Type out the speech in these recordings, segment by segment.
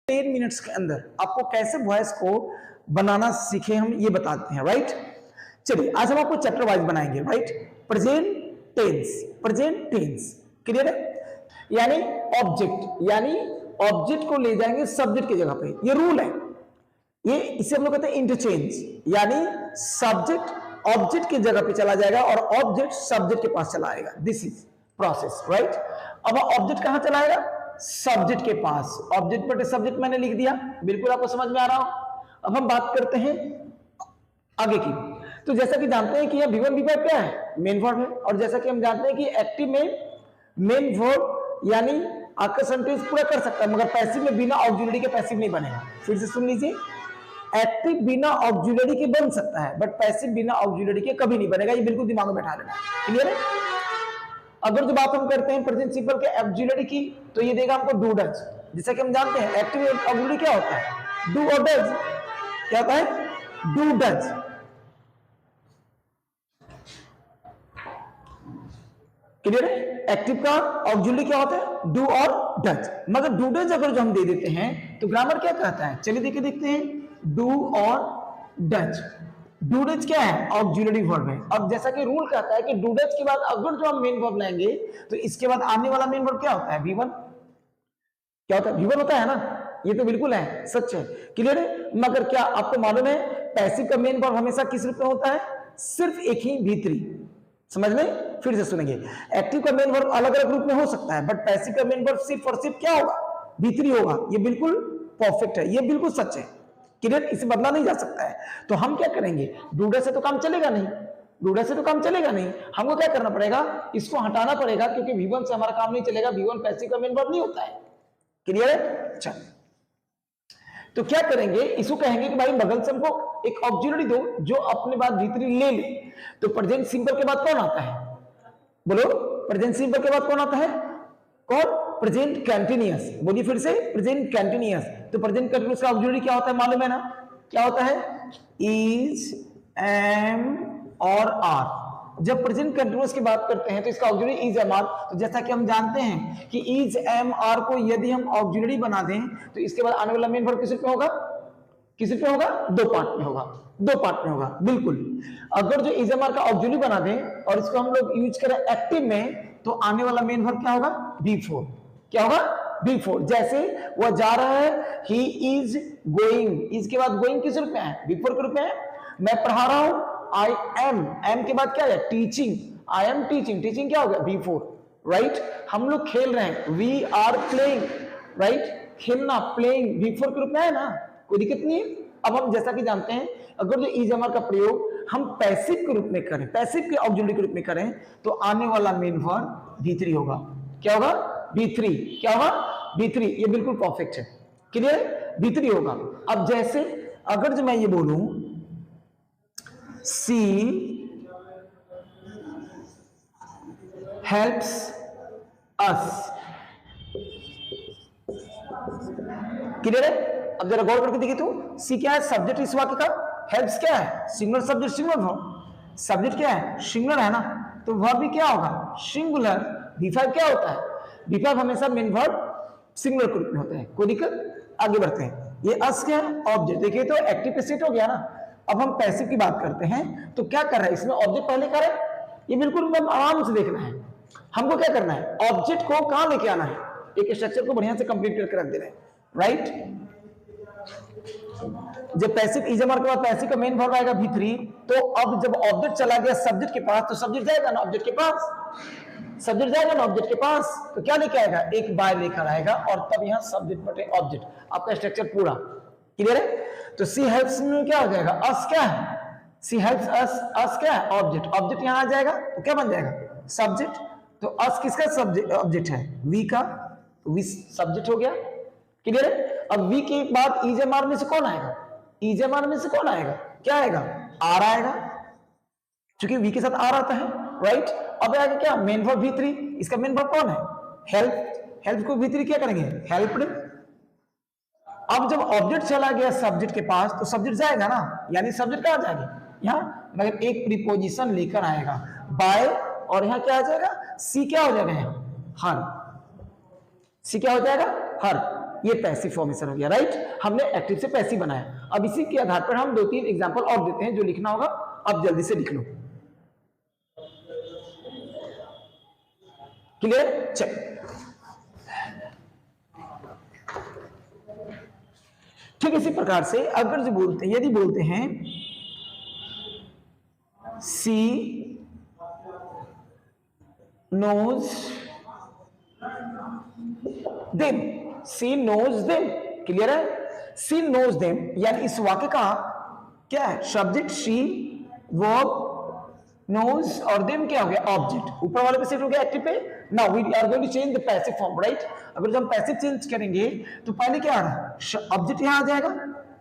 10 minutes के अंदर आपको कैसे वॉइस को बनाना सीखे हम ये बताते हैं, राइट। चलिए आज हम आपको चैप्टर वाइज बनाएंगे, राइट। प्रेजेंट टेंस क्लियर है, यानी ऑब्जेक्ट को ले जाएंगे सब्जेक्ट की जगह पे, ये रूल है। ये इसे हम लोग कहते हैं इंटरचेंज, यानी सब्जेक्ट ऑब्जेक्ट की जगह पे चला जाएगा और ऑब्जेक्ट सब्जेक्ट के पास चला आएगा। This is process, right. अब ऑब्जेक्ट कहां चला आएगा? सब्जेक्ट के पास। ऑब्जेक्ट बटे सब्जेक्ट मैंने लिख दिया, बिल्कुल आपको समझ में आ रहा हो। अब हम बात करते हैं आगे की। तो जैसा कि जानते हैं कि यह V1 V5 क्या है? मेन वर्ब है। और जैसा कि हम जानते हैं कि एक्टिव में मेन वर्ब यानी आपका सेंटेंस पूरा कर सकता है, मगर पैसिव में बिना ऑक्सिलरी के पैसिव नहीं बनेगा। फिर से सुन लीजिए, एक्टिव बिना ऑक्सिलरी के बन सकता है, बट पैसिव बिना ऑक्सिलरी के कभी नहीं बनेगा। ये बिल्कुल दिमाग में बैठा लेना, क्लियर है। अगर जो बात हम करते हैं प्रेजेंट सिंपल के ऑक्सिलरी की, तो ये देगा हमको डू डज। जैसा कि हम जानते हैं एक्टिव ऑक्सिलरी क्या होता है? डू और डज। क्या होता है? Do does. क्लियर है। एक्टिव का ऑक्सिलरी क्या होता है? डू और डज। मगर डू डज अगर जो हम दे देते हैं तो ग्रामर क्या कहता है? चलिए देखे देखते हैं। डू और डज, डू डज क्या है? ऑक्सिलरी वर्ब है। अब जैसा कि रूल कहता है कि डू डज के बाद अगर जो हम मेन वर्ब लेंगे तो इसके बाद आने वाला मेन वर्ब क्या होता है? V1। क्या होता है? V1 होता है ना। ये तो बिल्कुल है, सच है, क्लियर है। मगर क्या आपको मालूम है पैसिव का मेन वर्ब हमेशा किस रूप में होता है? सिर्फ एक ही V3। समझ में? फिर से सुनेंगे, एक्टिव का मेन वर्ब अलग अलग रूप में हो सकता है, बट पैसिव का मेन वर्ब सिर्फ और सिर्फ क्या होगा? V3 होगा। ये बिल्कुल परफेक्ट है, ये बिल्कुल सच है, क्लियर। इसे बदला नहीं जा सकता है। तो हम क्या करेंगे? डूडा से तो काम चलेगा नहीं, हमको क्या करना पड़ेगा? इसको हटाना पड़ेगा, क्योंकि V1 से हमारा काम नहीं चलेगा। V1 पैसिव का मेन वर्ब नहीं होता है, क्लियर है। अच्छा, तो क्या करेंगे? इसको कहेंगे कि भाई बगल से हमको एक ऑक्सिलरी दो जो अपने बाद V3 ले ले। तो प्रेजेंट सिंपल के बाद कौन आता है? बोलो, प्रेजेंट सिंपल के बाद कौन आता है? कौन? Present continuous. बोलिए फिर से, प्रेजेंट कंटीन्यूअस। तो प्रेजेंट कंटीन्यूअस का ऑक्सिलरी क्या होता है? मालूम है ना, क्या होता है? इज, एम और आर। जब प्रेजेंट कंटीन्यूअस की बात करते हैं तो इसका ऑक्सिलरी इज, एम, आर। तो जैसा कि हम जानते हैं कि इज, एम, आर को यदि हम ऑक्सिलरी बना दें तो इसके बाद आने वाला मेन वर्ब किस पे होगा? किस पे होगा? दो पार्ट में होगा, बिल्कुल। अगर जो इज, एम, आर का ऑक्सिलरी बना दें और इसको हम लोग यूज करें एक्टिव में, तो आने वाला मेन वर्ब क्या होगा? V4। क्या होगा? V4। जैसे वह जा रहा है, ही इज गोइंग। इज के बाद गोइंग किस रूप में है? V4 के रूप में है। मैं पढ़ा रहा हूं, आई एम के बाद क्या है? टीचिंग। आई एम टीचिंग क्या हो गया? V4, right. हम लोग खेल रहे हैं, वी आर प्लेइंग, राइट। खेलना, प्लेइंग V4 के रूप में है ना, कोई दिक्कत नहीं है। अब हम जैसा कि जानते हैं अगर जो इज, एम, आर का प्रयोग हम पैसिव के रूप में करें, पैसिव के ऑक्सिलरी के रूप में करें, तो आने वाला मेन वर्ब V3 होगा। क्या होगा? V3। क्या होगा? V3। ये बिल्कुल परफेक्ट है, क्लियर। V3 होगा। अब जैसे अगर जो मैं ये बोलूं, सी हेल्प्स अस, क्लियर है। अब जरा गौर करके देखिए तो सी क्या है? सब्जेक्ट इस वाक्य का। हेल्प्स क्या है? Singular subject, singular verb. Subject क्या है? सिंगुलर है ना, तो वर्ब भी क्या होगा? सिंगुलर। V5 क्या होता है? V5 हमेशा मेन वर्ब सिंगुलर के रूप में होता है, कोई दिक्कत। आगे बढ़ते हैं। ये अस क्या है? ऑब्जेक्ट। देखिए तो एक्टिव पे सेट हो गया ना। अब हम पैसिव की बात करते हैं, तो क्या कर रहा है इसमें? ऑब्जेक्ट पहले करें, ये बिल्कुल आराम से देखना है। हमको क्या करना है? ऑब्जेक्ट को कहां लेके आना है? एक स्ट्रक्चर को बढ़िया से कंप्लीट करके रख देना है, राइट। जब पैसिव इज, एम, आर के बाद पैसिव का मेन वर्ब आएगा V3, तो अब जब ऑब्जेक्ट चला गया सब्जेक्ट के पास, तो सब्जेक्ट जाएगा ना ऑब्जेक्ट के पास, तो क्या लेके आएगा? एक बाय लेकर आएगा, और तब यहां सब्जेक्ट बटे ऑब्जेक्ट, आपका स्ट्रक्चर पूरा क्लियर है। तो सी हेल्प्स में क्या हो जाएगा? अस क्या है? सी हेल्प्स अस, अस क्या है? ऑब्जेक्ट यहां आ जाएगा, तो क्या बन जाएगा? सब्जेक्ट। तो अस किसका सब्जेक्ट? ऑब्जेक्ट है, वी का, तो वी सब्जेक्ट हो गया, क्लियर है। अब वी के बाद इज, एम, आर में से कौन आएगा? इज, एम, आर में से कौन आएगा? क्या आएगा? आर आएगा, क्योंकि वी के साथ आर आता है, राइट। अब आएगा क्या? Main verb V3। इसका मेन वर्ब कौन है? हेल्प को V3 क्या करेंगे? हेल्प्ड। अब जब ऑब्जेक्ट चला गया सब्जेक्ट के पास, तो सब्जेक्ट जाएगा ना, यानी सब्जेक्ट कहां जाएगा? यहां, मगर एक प्रीपोजिशन लेकर आएगा, बाय, और यहां क्या आ जाएगा? सी क्या हो जाएगा? यहां हर। सी क्या हो जाएगा? हर। ये पैसिव फॉर्मेशन हो गया, राइट। हमने एक्टिव से पैसिव बनाया। अब इसी के आधार पर हम 2-3 एग्जांपल और देते हैं जो लिखना होगा, आप जल्दी से लिख लो। क्लियर? चल, ठीक इसी प्रकार से अगर जो बोलते हैं, यदि बोलते हैं सी नोज देम, सी नोज देम, क्लियर है। सी नोज देम यानी इस वाक्य का क्या है? सब्जेक्ट शी, वर्ब नोज और देम क्या हो गया? ऑब्जेक्ट। ऊपर वाले पे सेट हो गया एक्टिव पे। Now we are going to change the passive form, right. अगर जब हम पैसिव चेंज करेंगे तो पहले क्या आ रहा है? ऑब्जेक्ट यहां आ जाएगा।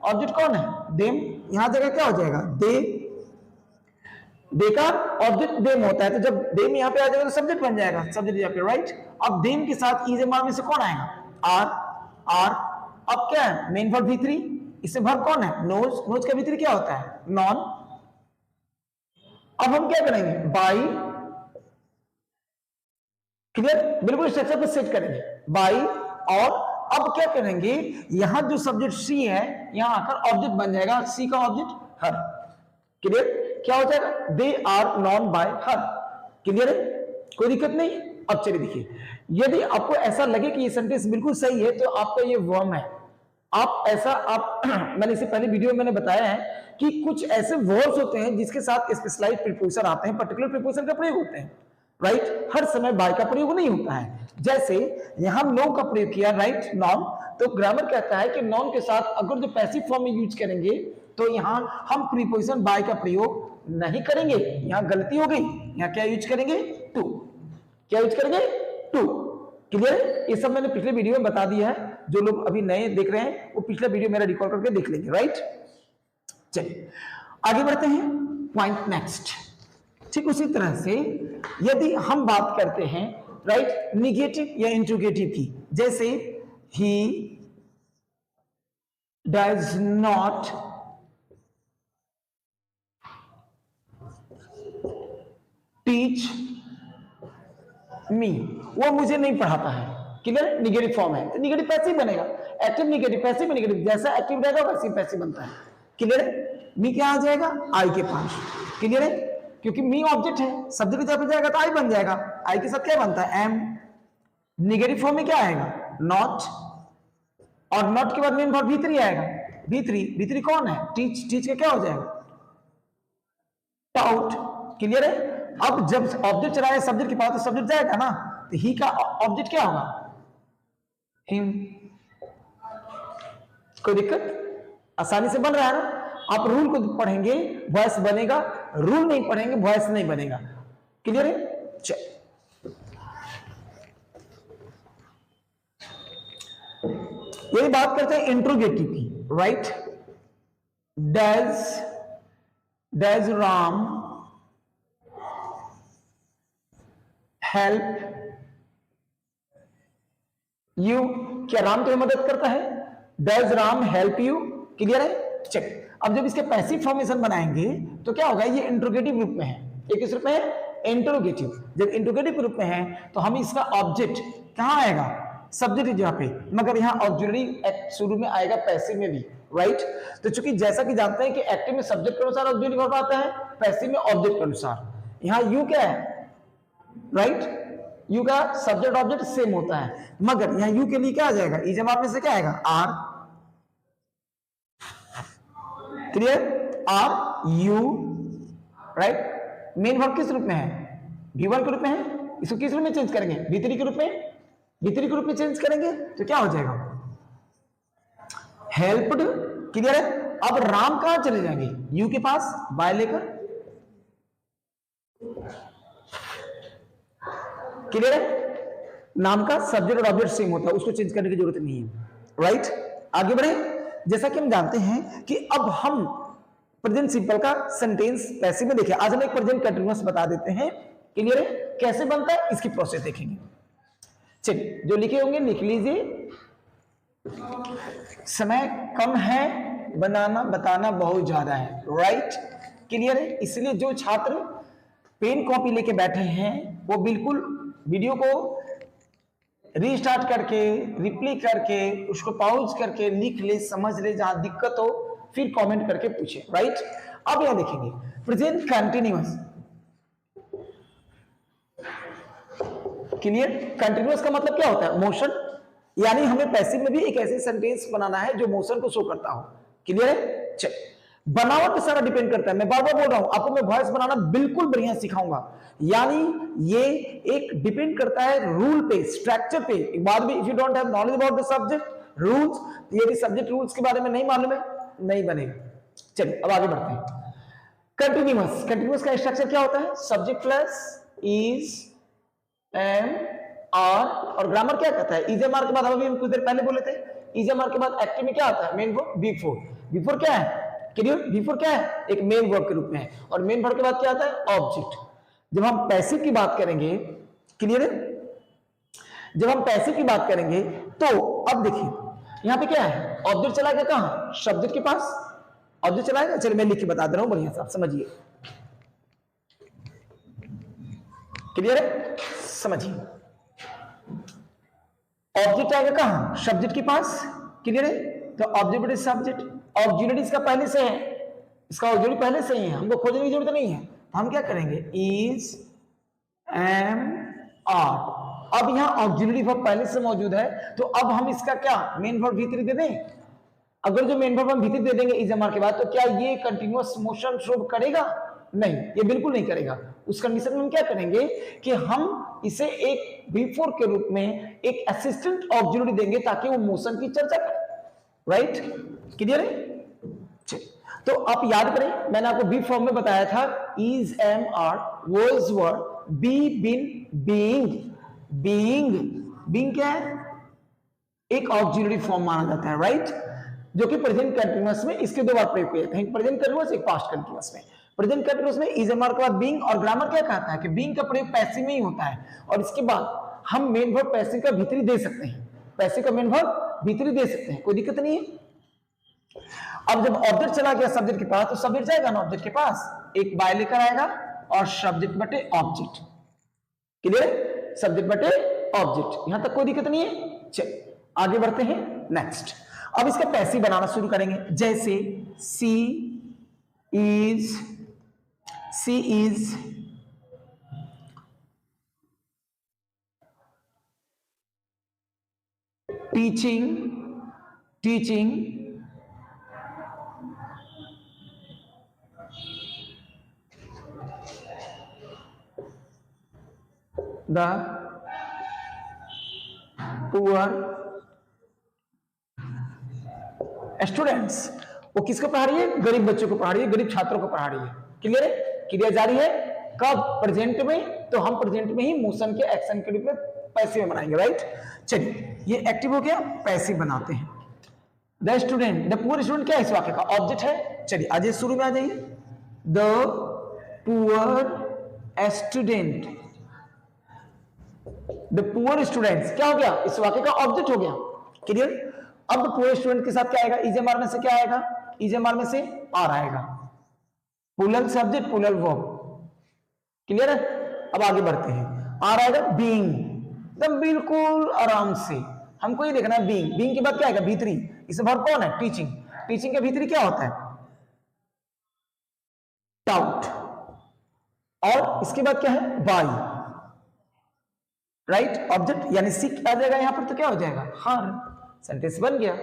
ऑब्जेक्ट कौन है? देम। यहां जगह क्या हो जाएगा? दे। दे का ऑब्जेक्ट देम होता है, तो जब देम यहां पे आ जाएगा तो सब्जेक्ट बन जाएगा, सब्जेक्ट यहाँ पे, राइट। अब देम के साथ इज में से कौन आएगा? आर। आर अब क्या है? मेन वर्ब V3, इसमें वर्ब कौन है? नोज। नोज का V3 क्या होता है? नॉन। अब हम क्या करेंगे? बाई। क्लियर? बिल्कुल स्ट्रक्चर पे सेट करेंगे बाई। और अब क्या करेंगे? यहां जो सब्जेक्ट सी है यहां आकर ऑब्जेक्ट बन जाएगा, सी का ऑब्जेक्ट हर। क्लियर? क्या हो जाएगा? They are known by her. Clear है? कोई दिक्कत नहीं। अब चलिए देखिए, यदि आपको ऐसा लगे कि ये सेंटेंस बिल्कुल सही है तो आपका ये वर्म है। आप ऐसा आप मैंने इससे पहले वीडियो में मैंने बताया है कि कुछ ऐसे वर्ड्स होते हैं जिसके साथ स्पेशलाइज्ड प्रीपोजिशन आते हैं, पर्टिकुलर प्रीपोजिशन का प्रयोग होते हैं, राइट। हर समय बाय का प्रयोग नहीं होता है। जैसे यहां नो का प्रयोग किया, राइट, नॉन। तो ग्रामर कहता है कि नॉन के साथ अगर जो पैसिव फॉर्म में यूज करेंगे तो यहां हम प्रीपोजिशन बाय का प्रयोग नहीं करेंगे। यहां गलती हो गई। यहां क्या यूज करेंगे? टू। क्या यूज करेंगे? टू। क्लियर? ये सब मैंने पिछले वीडियो में बता दिया है। जो लोग अभी नए देख रहे हैं वो पिछला वीडियो मेरा रिकॉर्ड करके देख लेंगे, राइट। चलिए आगे बढ़ते हैं। Point next. ठीक उसी तरह से यदि हम बात करते हैं, राइट, निगेटिव या इंट्रोगेटिव की, जैसे he does not teach me, वो मुझे नहीं पढ़ाता है। क्लियर? निगेटिव फॉर्म है तो निगेटिव पैसिव बनेगा। एक्टिव निगेटिव, पैसिव निगेटिव, जैसा एक्टिव रहेगा वैसे ही पैसिव बनता है। क्लियर है? मी क्या आ जाएगा? आई के पास। क्लियर है? क्योंकि मी ऑब्जेक्ट है, सब्जेक्ट जब जाएगा तो आई बन जाएगा। आई के साथ क्या बनता है? एम। निगेटिव फॉर्म में क्या आएगा? नॉट। और नॉट के बाद मेन वर्ब V3 आएगा। V3 कौन है? टीच। टीच का क्या हो जाएगा? टाउट। क्लियर है? अब जब ऑब्जेक्ट चला है सब्जेक्ट के पास तो सब्जेक्ट जाएगा ना, तो ही का ऑब्जेक्ट क्या होगा? हिम। कोई दिक्कत? आसानी से बन रहा है ना। आप रूल को पढ़ेंगे वॉइस बनेगा, रूल नहीं पढ़ेंगे वॉइस नहीं बनेगा। क्लियर है? चल यही बात करते हैं इंट्रोगेटिव की, right. Does Ram help you, क्या राम तुम्हें मदद करता है? Does Ram help you. Clear है? चेक। अब जब इसके पैसिव फॉर्मेशन बनाएंगे तो क्या होगा? ये इंट्रोगेटिव रूप में है। ये किस रूप में है? इंट्रोगेटिव। जब इंट्रोगेटिव रूप में है तो हम इसका ऑब्जेक्ट कहां आएगा? सब्जेक्ट की जगह पे, मगर यहां ऑक्सिलरी शुरू में आएगा पैसिव में भी, राइट। तो चूंकि जैसा कि जानते हैं कि एक्टिव में सब्जेक्ट के अनुसार ऑब्जेक्ट वर्ब आता है, पैसिव में ऑब्जेक्ट के अनुसार। यहां यू क्या है? राइट, यू का सब्जेक्ट ऑब्जेक्ट सेम होता है, मगर यहां यू के लिए क्या आ जाएगा? ई जवाब में से क्या आएगा? Are. Clear? Are you, right. Main verb किस रूप में है? V1 के रूप में है। इसको किस रूप में चेंज करेंगे? V3 के रूप में। V3 के रूप में चेंज करेंगे तो क्या हो जाएगा? हेल्प्ड। क्लियर है? अब राम कहां चले जाएंगे? यू के पास, बाय लेकर। क्लियर है? नाम का सब्जेक्ट और ऑब्जेक्ट सेम होता है, उसको चेंज करने की जरूरत नहीं है, राइट। आगे बढ़े। जैसा कि हम जानते हैं कि अब हम प्रेजेंट सिंपल का सेंटेंस पैसिव में देखें। आज हम एक प्रेजेंट कंटीन्यूअस बता देते हैं। क्लियर है? कैसे बनता है इसकी प्रोसेस देखेंगे। चलिए जो लिखे होंगे लिख लीजिए। समय कम है, बताना बहुत ज्यादा है, राइट। क्लियर है? इसलिए जो छात्र पेन कॉपी लेके बैठे हैं वो बिल्कुल वीडियो को रीस्टार्ट करके, रिप्ले करके, उसको पॉज करके लिख ले, समझ ले, जहां दिक्कत हो फिर कमेंट करके पूछे, राइट। अब यहां देखेंगे प्रेजेंट कंटिन्यूअस, क्लियर। कंटिन्यूअस का मतलब क्या होता है? मोशन, यानी हमें पैसिव में भी एक ऐसे सेंटेंस बनाना है जो मोशन को शो करता हो, क्लियर है। चल, बनावट पे सारा डिपेंड करता है। मैं बार बार बोल रहा हूं आपको, मैं वॉइस बनाना बिल्कुल बढ़िया सिखाऊंगा, यानी ये एक डिपेंड करता है रूल पे, स्ट्रक्चर पे। एक बात भी, if you don't have knowledge about the subject rules, यदि सब्जेक्ट रूल्स के बारे में नहीं मालूम है, नहीं बनेगा। चलिए अब आगे बढ़ते हैं। कंटिन्यूअस, कंटिन्यूअस का स्ट्रक्चर क्या होता है? Subject plus is, am, are, और ग्रामर क्या कहता है? इज एम आर के बाद, अभी हम कुछ देर पहले बोले थे, इज एम आर के बाद एक्टिव में क्या आता है? Main verb before. बिफोर क्या है? क्लियर, बिफोर क्या है? एक मेन वर्ब के रूप में है, और मेन वर्ब के बाद क्या आता है? ऑब्जेक्ट। जब हम पैसिव की बात करेंगे, क्लियर है, जब हम पैसिव की बात करेंगे तो अब देखिए यहां पे क्या है? ऑब्जेक्ट चला गया कहां? सब्जेक्ट के पास ऑब्जेक्ट चला गया। चलिए मैं लिख के बता दे रहा हूं बढ़िया से, आप समझिए, क्लियर है, समझिए। ऑब्जेक्ट आएगा कहां? सब्जेक्ट के पास, क्लियर है। तो ऑब्जेक्ट सब्जेक्ट, ऑक्सिलरी इसका पहले से है, इसका ऑक्सिलरी पहले से ही है, हमको खोजने की जरूरत नहीं है। तो हम क्या करेंगे? Is, am, are. अब यहां ऑक्सिलरी वर्ब पहले से मौजूद है, तो अब हम इसका क्या मेन वर्ब भीतरी दे दें? अगर जो मेन वर्ब हम भीतरी दे देंगे इज एम आर के बाद, तो क्या ये कंटिन्यूअस मोशन शो करेगा? नहीं, ये बिल्कुल नहीं करेगा। उस कंडीशन में हम क्या करेंगे कि हम इसे एक बिफोर के रूप में एक असिस्टेंट ऑक्सिलरी देंगे ताकि वो मोशन की चर्चा करे, राइट, क्लियर है। तो आप याद करें, मैंने आपको बी फॉर्म में बताया था, is, am, are, was, were, be, been, being. Being, being क्या है? एक ऑक्सिलरी फॉर्म माना जाता है, राइट, जो कि प्रेजेंट कंटीन्यूअस में इसके दो बार प्रयोग किए जाते हैं, प्रेजेंट कंटीन्यूअस, एक पास्ट कंटीन्यूअस में। प्रेजेंट कंटीन्यूअस में इज एम आर के बाद बीइंग, और ग्रामर क्या कहता है कि बीइंग का प्रयोग पैसिव में ही होता है, और इसके बाद हम मेन वर्ब पैसिव का भीतरी दे सकते हैं, पैसिव का मेन वर्ब भीतरी दे सकते हैं, कोई दिक्कत नहीं है। अब जब ऑब्जेक्ट चला गया सब्जेक्ट के पास, तो सब्जेक्ट जाएगा ना ऑब्जेक्ट के पास, एक बाय लेकर आएगा और सब्जेक्ट बटे ऑब्जेक्ट, क्लियर, सब्जेक्ट बटे ऑब्जेक्ट, यहां तक कोई दिक्कत नहीं है। चल आगे बढ़ते हैं, नेक्स्ट। अब इसका पैसिव बनाना शुरू करेंगे, जैसे she is teaching the poor students। वो किसको पढ़ा रही है? गरीब बच्चों को पढ़ा रही है, गरीब छात्रों को पढ़ा रही है, क्लियर है। क्रिया जारी है कब? प्रेजेंट में, तो हम प्रेजेंट में ही मोशन के एक्शन के रूप में पैसिव बनाएंगे, राइट। चलिए ये एक्टिव हो गया, पैसिव बनाते हैं। The student, the poor student क्या है इस वाक्य का? ऑब्जेक्ट है। चलिए आज शुरू में आ जाइए, the poor student, the poor students क्या हो गया? इस वाक्य का ऑब्जेक्ट हो गया, क्लियर। अब पुअर स्टूडेंट के साथ क्या आएगा? इज एम आर में से क्या आएगा? इज एम आर में से आर आएगा, plural subject plural verb, clear है। अब आगे बढ़ते हैं, आर आएगा बीइंग, एकदम बिल्कुल आराम से हमको ये देखना है, बीइंग। बीइंग के बाद क्या आएगा? भीतरी। इसमें वर्ब कौन है? टीचिंग। टीचिंग के भीतरी क्या होता है? टाउट। और इसके बाद क्या है? बाई, राइट, ऑब्जेक्ट यानी सीख आ जाएगा यहां पर, तो क्या हो जाएगा? हर, सेंटेंस बन गया,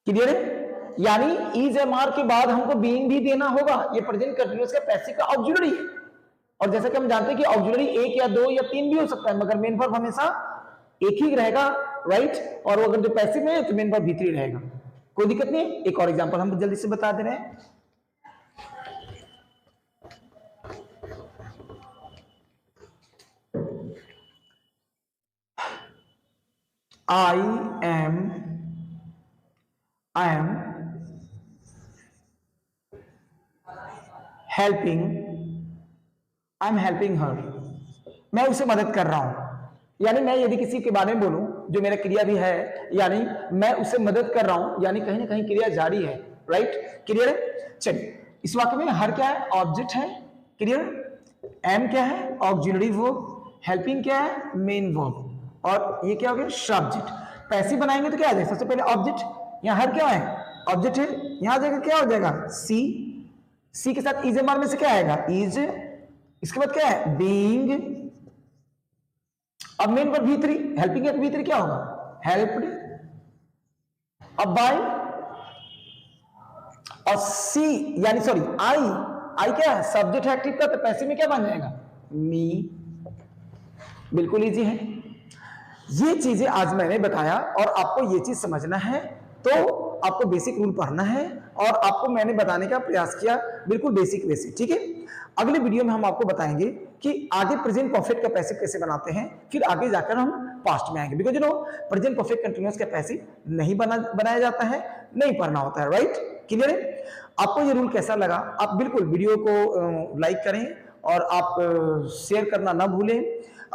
क्लियर है। यानी इज एम आर के बाद हमको बीइंग भी देना होगा, ये प्रेजेंट कंटीन्यूअस का पैसिव का ऑक्सिलरी है। और जैसा कि हम जानते हैं कि ऑक्सिलरी एक या दो या तीन भी हो सकता है, मगर मेन वर्ब हमेशा एक ही रहेगा, राइट। और अगर जो पैसिव में है तो मेन वर्ब भीतरी रहेगा, कोई दिक्कत नहीं है। एक और एग्जांपल हम जल्दी से बता दे रहे हैं, I am helping her, मैं उसे मदद कर रहा हूं। यानी मैं यदि किसी के बारे में बोलूं जो मेरा क्रिया भी है, यानी मैं उसे मदद कर रहा हूं, यानी कहीं ना कहीं क्रिया जारी है, राइट, क्लियर है। चलिए इस वाक्य में हर क्या है? ऑब्जेक्ट है, क्लियर। एम क्या है? ऑक्सिलरी वर्ब, हेल्पिंग क्या है, मेन वर्ब, और ये क्या हो गया, सब्जेक्ट। पैसिव बनाएंगे तो क्या आ जाएगा, सबसे पहले ऑब्जेक्ट, यहाँ हर क्या है, ऑब्जेक्ट है, यहाँ जाएगा क्या हो जाएगा, सी, सी के साथ इज एमआर में से क्या आएगा, इज, इसके बाद क्या है, बीइंग, अब मेन वर्ब V3, हेल्पिंग है तो V3 क्या होगा, हेल्प्ड, अब बाय, और सी यानी सॉरी आई क्या है, सब्जेक्ट है एक्टिव का, तो पैसिव में क्या बन जाएगा, मी। बिल्कुल इजी है। ये चीजें आज मैंने बताया और आपको ये चीज समझना है, तो आपको बेसिक रूल पढ़ना है और आपको मैंने बताने का प्रयास किया बिल्कुल बेसिक, ठीक है। अगले वीडियो में हम आपको बताएंगे कि आगे प्रेजेंट परफेक्ट का पैसिव कैसे बनाते हैं, फिर आगे जाकर हम पास्ट में आएंगे, because you know present perfect continuous का पैसिव नहीं बनाया जाता है, नहीं पढ़ना होता है, राइट, क्लियर है। आपको ये रूल कैसा लगा, आप बिल्कुल वीडियो को लाइक करें और आप शेयर करना ना भूलें।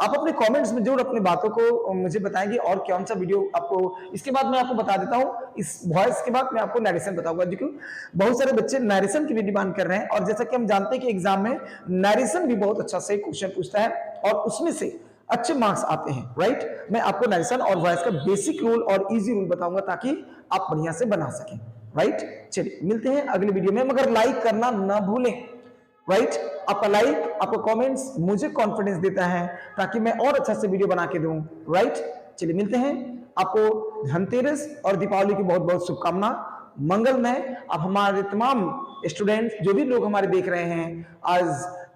आप अपने कमेंट्स में जरूर अपनी बातों को मुझे बताएंगे और कौन सा वीडियो आपको, इसके बाद मैं आपको बता देता हूं, इस वॉइस के बाद मैं आपको नैरेशन बताऊंगा, क्योंकि बहुत सारे बच्चे नैरेशन की भी डिमांड कर रहे हैं, और जैसा कि हम जानते हैं कि एग्जाम में नैरेशन भी बहुत अच्छा से क्वेश्चन पूछता है और उसमें से अच्छे मार्क्स आते हैं, राइट। मैं आपको नैरेशन और वॉइस का बेसिक रूल और इजी रूल बताऊंगा ताकि आप बढ़िया से बना सकें, राइट। चलिए मिलते हैं अगले वीडियो में, मगर लाइक करना ना भूलें, राइट। आपका लाइक, आपका कमेंट्स मुझे कॉन्फिडेंस देता है ताकि मैं और अच्छा से वीडियो बना के दूं, राइट। चलिए मिलते हैं, आपको धनतेरस और दीपावली की बहुत बहुत शुभकामना, मंगलमय। अब हमारे तमाम स्टूडेंट जो भी लोग हमारे देख रहे हैं, आज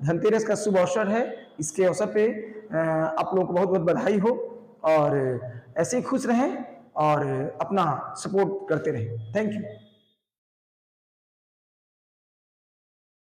धनतेरस का शुभ अवसर है, इसके अवसर पे आप लोगों को बहुत बहुत बधाई हो, और ऐसे ही खुश रहें और अपना सपोर्ट करते रहें। Thank you.